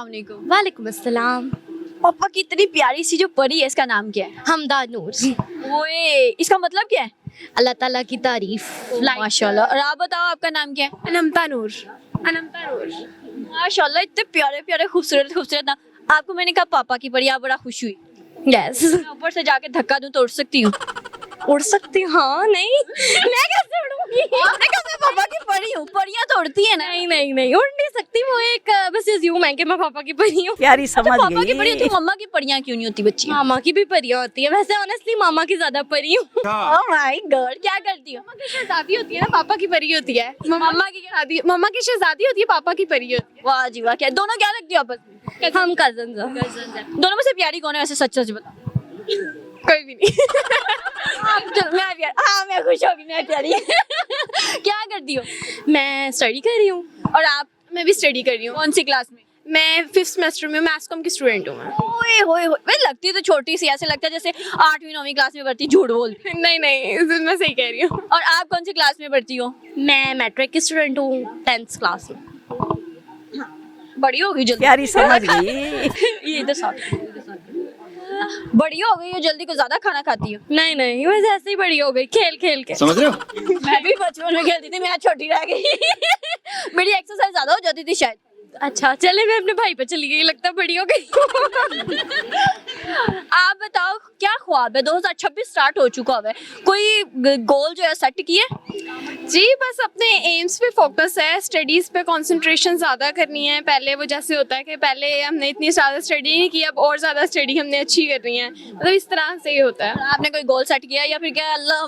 अस्सलाम वालेकुम। वालेकुम अस्सलाम। पापा की इतनी प्यारी सी जो परी है, इसका नाम क्या है? हमदा नूर। ओए, इसका मतलब क्या है? अल्लाह ताला की तारीफ। माशाल्लाह। और आप बताओ, आपका नाम क्या है? अनमता नूर। अनमता नूर। माशाल्लाह, इतने प्यारे प्यारे खूबसूरत खूबसूरत ना। आपको मैंने कहा पापा की परी, आप बड़ा खुश हुई। यस। मैं ऊपर से जाके धक्का दूं तो उड़ सकती हूँ? उड़ सकती हूँ? हाँ। नहीं मैं कैसे उड़ूंगी? आपने कहा मैं पापा की परी हूँ, परियां तो उड़ती है ना। नहीं नहीं नहीं, उड़ नहीं सकती। वो एक बस यूं है कि मैं पापा की परी हूँ। प्यारी समझ पापा की परी गई। है तो मम्मा की परियां क्यों नहीं होती बच्ची? मामा की भी परियां होती है। वैसे ऑनेस्टली मामा की ज्यादा परी हूँ। ओह माय गॉड, क्या करती हो? मम्मा की शहजादी होती है ना, पापा की परी होती है। मम्मा की क्या? मम्मा की शहजादी होती है, पापा की परी होती वाह जी वाह, क्या दोनों क्या लगती हो आपस में? हम कजन। दोनों में से प्यारी कौन है वैसे, सच सच बता। है। कोई भी नहीं। मैं प्यारी, हाँ मैं खुश होगी, मैं प्यारी। क्या करती हो? मैं स्टडी कर रही हूँ। और आप मैं भी स्टडी कर रही हूँ। कौन सी क्लास में? मैं 5th सेमेस्टर में मैथ्स कॉम की स्टूडेंट हूँ मैं। ओए होए होए, वैसे लगती तो छोटी सी, ऐसे लगता है जैसे 8वीं 9वीं क्लास में पढ़ती, झूठ बोल। नहीं नहीं, मैं सही कह रही हूँ। और आप कौन सी क्लास में पढ़ती हो? मैं मैट्रिक की स्टूडेंट हूँ, 10th क्लास में। बड़ी हो गई जल्दी। प्यारी समझ गई। ये इधर साथ। बड़ी हो गई हो जल्दी, को ज्यादा खाना खाती हो? नहीं नहीं, बस ऐसे ही बड़ी हो गई खेल खेल के। समझ रहे हो? मैं भी बचपन में खेलती थी, मैं छोटी रह गई। मेरी एक्सरसाइज ज्यादा हो जाती थी शायद। अच्छा चले, मैं अपने भाई पे चली गई, लगता है बड़ी हो गई। आप बताओ, क्या ख्वाब है? 2026 स्टार्ट हो चुका है, कोई गोल जो है सेट किए? जी बस अपने एम्स पे फोकस है, स्टडीज पे कंसंट्रेशन ज़्यादा करनी है। पहले वो जैसे होता है कि पहले हमने इतनी ज़्यादा स्टडी नहीं की, अब और ज़्यादा स्टडी हमने अच्छी करनी है, मतलब इस तरह से ही होता है। आपने कोई गोल सेट किया या फिर क्या अल्लाह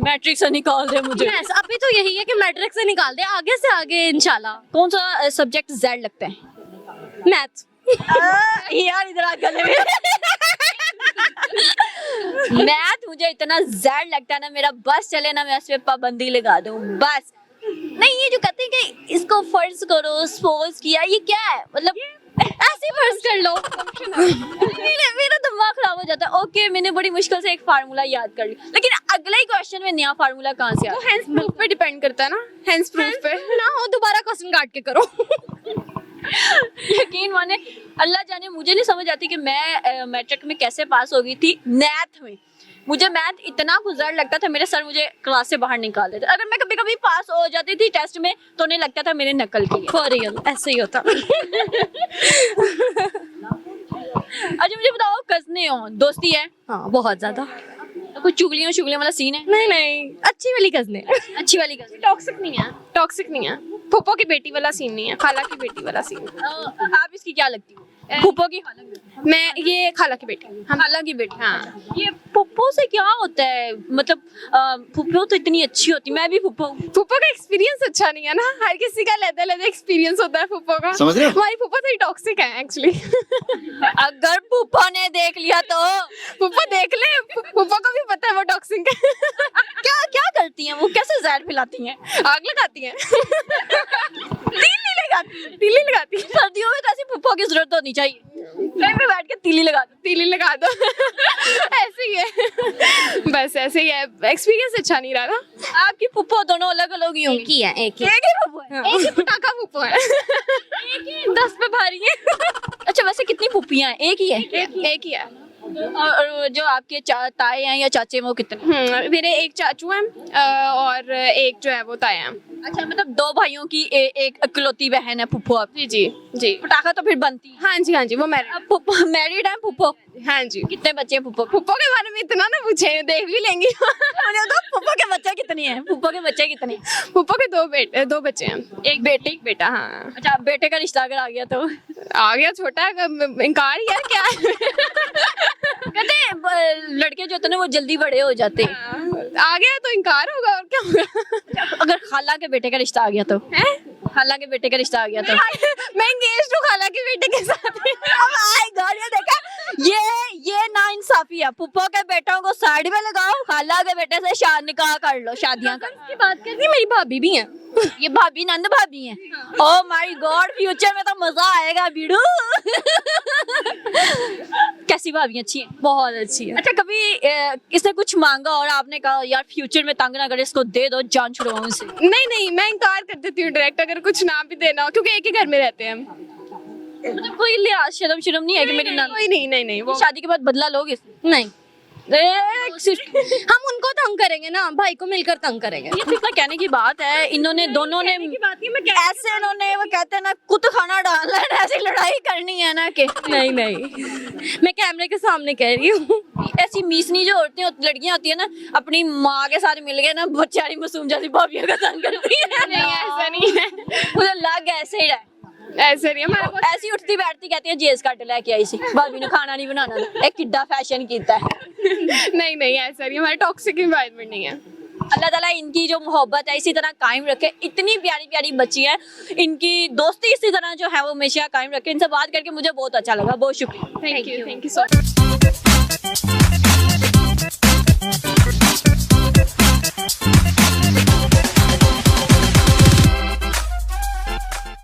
मैट्रिक से निकाल दे मुझे? यस, अभी तो यही है कि मैट्रिक से निकाल दे, आगे से आगे इंशाल्लाह। कौन सा सब्जेक्ट जेड लगता है? मैथ। यार इधर आ गले में। मैथ मुझे इतना जेड लगता है ना, मेरा बस चले ना मैं इस पे पाबंदी लगा दूं बस। नहीं, ये जो कहते हैं कि इसको फर्ज करो, सपोज किया, ये क्या है? मतलब ऐसे ही फर्ज कर लो। मेरा दिमाग खराब हो जाता है। ओके, मैंने बड़ी मुश्किल से एक फार्मूला याद कर लिया, लेकिन अगले ही क्वेश्चन में नया फार्मूला कहाँ से वो आया? हेंस प्रूफ पे डिपेंड करता है ना, हेंस प्रूफ पे। ना हो दोबारा क्वेश्चन काट के करो। यकीन माने, अल्लाह जाने, मुझे नहीं समझ आती कि मैं मैट्रिक में कैसे पास हो गई थी मैथ में। मुझे मैथ इतना गुजर लगता था, मेरे सर मुझे क्लास से बाहर निकाल देते। अगर मैं कभी कभी पास हो जाती थी टेस्ट में तो उन्हें लगता था मैंने नकल की है। फॉर रियल ऐसे ही होता। अच्छा मुझे बताओ, कजने हो, दोस्ती है? हाँ बहुत ज्यादा। तो कुछ चुगलियों शुगलियों वाला सीन है? नहीं नहीं, अच्छी वाली कजने। अच्छी वाली कजन? टॉक्सिक नहीं है, टॉक्सिक नहीं है। फूफो की बेटी वाला सीन नहीं है, खाला की बेटी वाला सीन है। आप इसकी क्या लगती हो? फूफो की? मैं ये खाला की बेटी, हम खाला की बेटी। हाँ। ये फूफो से क्या होता है? मतलब फूफो तो इतनी अच्छी होती, मैं भी फूफो। फूफो का एक्सपीरियंस अच्छा नहीं है ना, हर किसी का लेते लेते एक्सपीरियंस होता है फूफो का। समझ रहे हो? हमारी फूफो थोड़ी टॉक्सिक है एक्चुअली। अगर फूफो ने देख लिया तो? फूफो देख ले, फूफो को भी पता है वो टॉक्सिक है। क्या क्या करती हैं वो? कैसे जहर फैलाती हैं? आग लगाती है। तीली लगाती हैं? तीली लगाती है। सर्दियों में तो ऐसी फूफो की जरूरत होनी चाहिए, कहीं पे बैठ के तीली लगा दो। तीली लगा दो। ऐसे ही है, बस ऐसे ही है, एक्सपीरियंस अच्छा नहीं रहा ना। आपकी फूफो दोनों अलग अलग ही होंगी? एक ही है, एक ही। एक ही फूफो है? एक ही पटाखा फूफो है। 10 पे भारी है। अच्छा वैसे कितनी फूफियां हैं? एक ही है? एक ही है। और जो आपके ताए हैं या चाचे हैं वो कितने? मेरे एक चाचू हैं और एक जो है वो ताया हैं। अच्छा, मतलब 2 भाइयों की एक इकलौती बहन है फूफो आप? जी जी जी। पटाखा तो फिर बनती है। हाँ जी वो मैरिड। अब फूफो मैरिड है फूफो? हाँ जी। कितने बच्चे हैं फूफो? फूफो के बारे में इतना ना पूछे, देख भी लेंगी। मुझे तो फूफो के बच्चे कितने हैं? फूफो के बच्चे कितने हैं? फूफो के 2 बच्चे हैं, एक बेटी? एक बेटा। हाँ अच्छा, बेटे का रिश्ता अगर आ गया तो? आ गया, छोटा है, इनकार ही है क्या है। कहते हैं लड़के जो होते हैं ना वो जल्दी बड़े हो जाते हैं। आ गया तो इनकार होगा और क्या होगा। अगर खाला के बेटे का रिश्ता आ गया तो? हैं? खाला के बेटे का रिश्ता आ गया तो? मैं एंगेज्ड हूँ खाला के बेटे के साथ। अब आए घर, ये देखा, ये ना इंसाफी है। फूफो के बेटों को साइड में लगाओ, खाला के बेटे से निकाह कर लो, शादियां कर लो। की बात करती, मेरी भाभी भी है। ये भाभी नंद भाभी हैं? ओह माय गॉड, फ्यूचर में तो मजा आएगा बीड़ू। कैसी भाभी? अच्छी हैं? बहुत अच्छी है। अच्छा, कभी इसने कुछ मांगा और आपने कहा यार फ्यूचर में तंग ना करे, इसको दे दो, जान छुड़वाओ इसे? नहीं मैं इनकार कर देती हूँ डायरेक्ट, अगर कुछ ना भी देना हो, क्योंकि एक ही घर में रहते हैं हम। मतलब कोई लिहाज शर्म शर्म नहीं है कि मेरी नानी कोई नहीं वो शादी के बाद बदला लोगे? नहीं, सिर्फ हम उनको तंग करेंगे ना, भाई को मिलकर तंग करेंगे। ये सिर्फ ना कहने की बात है, इन्होंने दोनों ने ऐसे इन्होंने वो कहते हैं ना कुत खाना डालना है, ऐसी लड़ाई करनी है ना कि नहीं मैं कैमरे के सामने कह रही हूँ। ऐसी मीसनी जो औरतें लड़कियां होती है ना, अपनी माँ के साथ मिल गए ना बेचारी मासूम जैसी भाभियों का तंग करती है। नहीं ऐसा नहीं है, मुझे लग ऐसे ही रहा है। ऐसा नहीं है हमारे पास। ऐसी उठती बैठती कहती है जेस कट लेके आई सी भाभी ने खाना नहीं बनाना एक किड्डा फैशन कीता है। नहीं ऐसा नहीं, हमारा टॉक्सिक एनवायरनमेंट नहीं है। अल्लाह ताला इनकी जो मोहब्बत है इसी तरह कायम रखे। इतनी प्यारी प्यारी बच्ची है, इनकी दोस्ती इसी तरह जो है वो हमेशा कायम रखे। इनसे बात करके मुझे बहुत अच्छा लगा, बहुत शुक्रिया। Thank you so much.